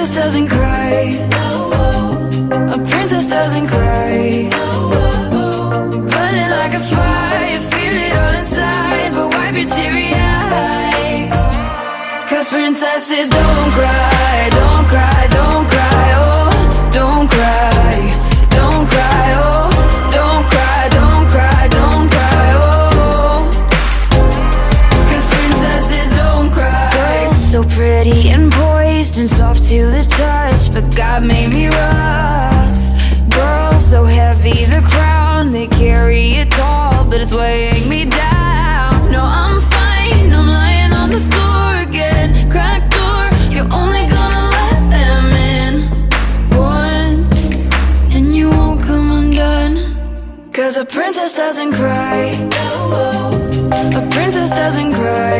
princess doesn't cry. A princess doesn't cry. Burning like a fire, you feel it all inside, but wipe your teary eyes. Cause princesses don't cry, don't cry, don't cry, oh, don't cry, don't cry, oh, don't cry, don't cry, don't cry, oh. Cause princesses don't cry. Girls so pretty and poised and soft to the touch, but God made me rough. Girls so heavy, the crown they carry it tall, but it's weighing me down. No, I'm fine, I'm lying on the floor again. Cracked door, you're only gonna let them in once, and you won't come undone. Cause a princess doesn't cry. A princess doesn't cry.